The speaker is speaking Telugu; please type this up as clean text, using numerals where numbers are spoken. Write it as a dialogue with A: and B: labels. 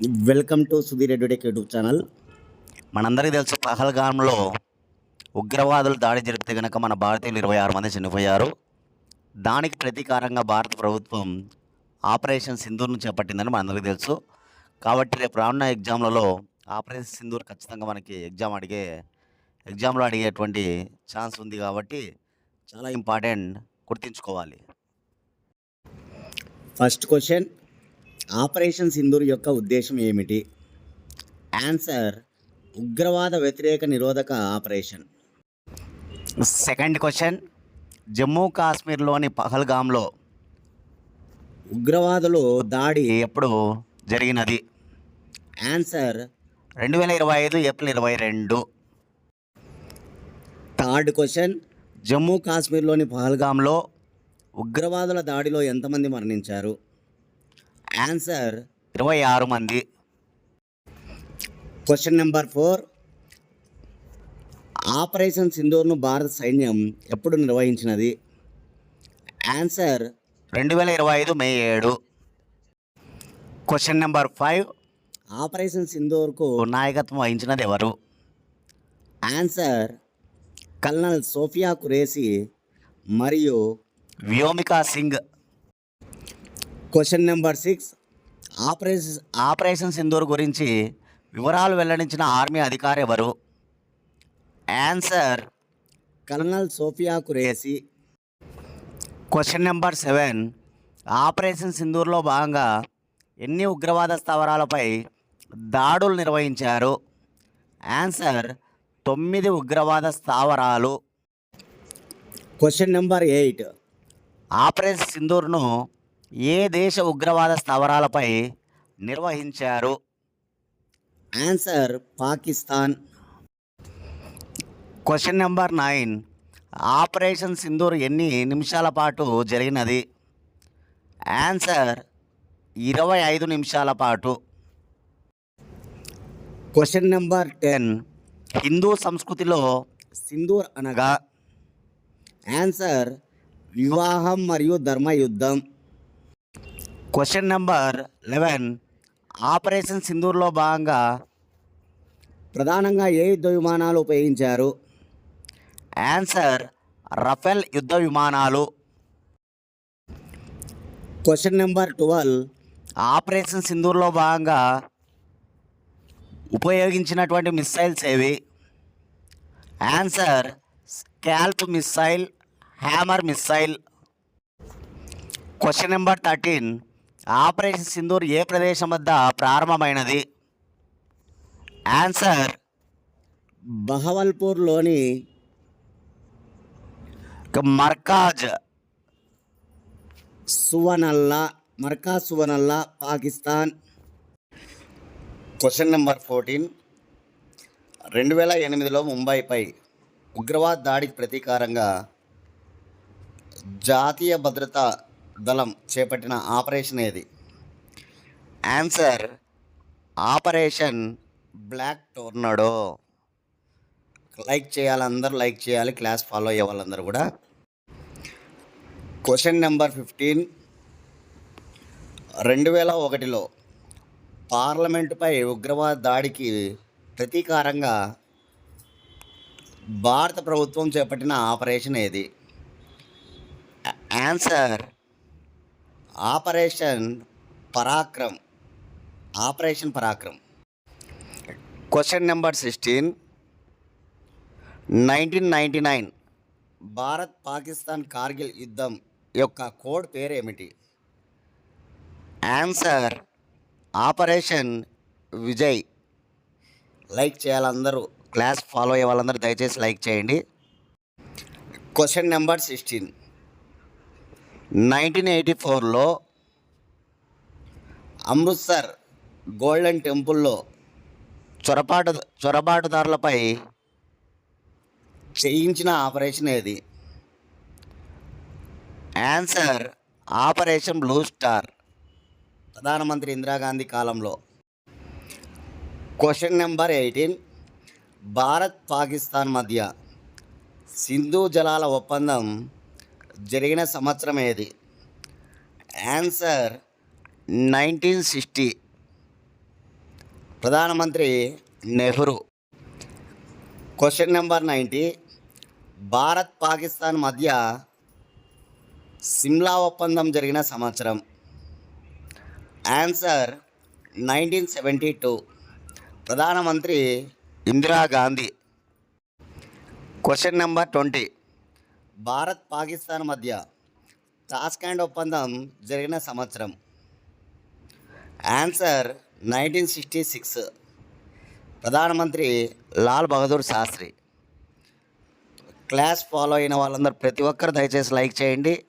A: Welcome to Sudheer edutech YouTube channel.
B: మనందరికీ తెలుసు పహల్గామ్లో ఉగ్రవాదులు దాడి జరిపితే కనుక మన భారతీయులు 26 మంది చనిపోయారు. దానికి ప్రతీకారంగా భారత ప్రభుత్వం ఆపరేషన్ సింధూర్ను చేపట్టిందని మనందరికీ తెలుసు. కాబట్టి రేపు రానున్న ఎగ్జామ్లలో ఆపరేషన్ సింధూర్ ఖచ్చితంగా మనకి ఎగ్జామ్లో అడిగేటువంటి ఛాన్స్ ఉంది. కాబట్టి చాలా ఇంపార్టెంట్, గుర్తుంచుకోవాలి.
A: ఫస్ట్ క్వశ్చన్, ఆపరేషన్ సింధూర్ యొక్క ఉద్దేశం ఏమిటి? ఆన్సర్, ఉగ్రవాద వ్యతిరేక నిరోధక ఆపరేషన్.
B: సెకండ్ క్వశ్చన్, జమ్మూ కాశ్మీర్లోని పహల్గామ్లో
A: ఉగ్రవాదులు దాడి
B: ఎప్పుడు జరిగినది?
A: Answer,
B: 2025 April 22.
A: Third question,
B: Jammu కాశ్మీర్లోని పహల్గామ్లో
A: ఉగ్రవాదుల దాడిలో ఎంతమంది మరణించారు? ఆన్సర్,
B: 26 మంది.
A: క్వశ్చన్ నెంబర్ 4, ఆపరేషన్ సింధూర్ను భారత సైన్యం ఎప్పుడు నిర్వహించినది? Answer,
B: 2025 May 7. Question number 5,
A: operation సింధూర్కు
B: నాయకత్వం వహించినది ఎవరు?
A: ఆన్సర్, కల్నల్ సోఫియా ఖురేషీ మరియు
B: Vyomika Singh.
A: Question number 6,
B: operation Sindoor గురించి వివరాలు వెల్లడించిన ఆర్మీ అధికారి ఎవరు? Answer,
A: colonel Sofia Qureshi.
B: Question number 7, operation సింధూర్లో భాగంగా ఎన్ని ఉగ్రవాద స్థావరాలపై దాడులు నిర్వహించారు? ఆన్సర్, 9 ఉగ్రవాద స్థావరాలు.
A: క్వశ్చన్ నెంబర్ 8,
B: ఆపరేషన్ సింధూర్ను ఏ దేశ ఉగ్రవాద స్థావరాలపై నిర్వహించారు?
A: Answer, Pakistan.
B: Question number 9, operation Sindoor ఎన్ని నిమిషాల పాటు జరిగినది? ఆన్సర్, 25 నిమిషాల పాటు.
A: క్వశ్చన్ నెంబర్ 10,
B: హిందూ సంస్కృతిలో
A: సింధూర్ అనగా? ఆన్సర్, వివాహం మరియు ధర్మయుద్ధం.
B: క్వశ్చన్ నెంబర్ 11, ఆపరేషన్ సింధూర్లో భాగంగా
A: ప్రధానంగా ఏ యుద్ధ విమానాలు ఉపయోగించారు?
B: ఆన్సర్, రఫేల్ యుద్ధ విమానాలు.
A: క్వశ్చన్ నెంబర్ 12,
B: ఆపరేషన్ సింధూర్లో భాగంగా ఉపయోగించినటువంటి మిస్సైల్స్ ఏవి? Answer, SCALP missile, hammer missile. Question number 13, operation Sindoor ఏ ప్రదేశం వద్ద ప్రారంభమైనది? ఆన్సర్,
A: బహవల్పూర్లోని
B: మర్కాజ్
A: సువనల్లా, పాకిస్తాన్. క్వశ్చన్ నెంబర్ 14, 2008లో ముంబైపై ఉగ్రవాద దాడికి ప్రతీకారంగా జాతీయ భద్రతా దళం చేపట్టిన ఆపరేషన్ ఏది?
B: Answer, operation black tornado.
A: Like చేయాలి, అందరూ లైక్ చేయాలి, క్లాస్ ఫాలో అయ్యే వాళ్ళందరూ కూడా. క్వశ్చన్ నెంబర్ 15, 2001లో పార్లమెంటుపై ఉగ్రవాద దాడికి ప్రతీకారంగా భారత ప్రభుత్వం చేపట్టిన ఆపరేషన్ ఏది?
B: Answer,
A: operation Parakram.
B: Question number 16, 1999
A: Bharat Pakistan Kargil యుద్ధం యొక్క కోడ్ పేరేమిటి?
B: Answer, operation Vijay.
A: లైక్ చేయాలి అందరూ,
B: క్లాస్ ఫాలో అయ్యే వాళ్ళందరూ దయచేసి లైక్ చేయండి.
A: క్వశ్చన్ నెంబర్ 16,
B: 1984లో
A: అమృత్సర్ గోల్డెన్ టెంపుల్లో
B: చొరబాటుదారులపై
A: చేయించిన ఆపరేషన్ ఏది?
B: Answer, operation blue star.
A: ప్రధానమంత్రి ఇందిరాగాంధీ కాలంలో. క్వశ్చన్ నెంబర్ 18, భారత్ పాకిస్తాన్ మధ్య సింధు జలాల ఒప్పందం జరిగిన సంవత్సరం ఏది? ఆన్సర్,
B: 1960.
A: ప్రధానమంత్రి నెహ్రూ. Question number 90. భారత్ పాకిస్తాన్ మధ్య సిమ్లా ఒప్పందం జరిగిన సంవత్సరం. ఆన్సర్ 1972. ప్రధానమంత్రి
B: ఇందిరాగాంధీ. Question number 20.
A: భారత్ పాకిస్తాన్ మధ్య తాష్కెంట్ ఒప్పందం జరిగిన సంవత్సరం. ఆన్సర్ 1966. ప్రధానమంత్రి
B: లాల్ బహదూర్ శాస్త్రి.
A: క్లాస్ ఫాలో అయిన వాళ్ళందరూ
B: ప్రతి ఒక్కరు దయచేసి లైక్ చేయండి.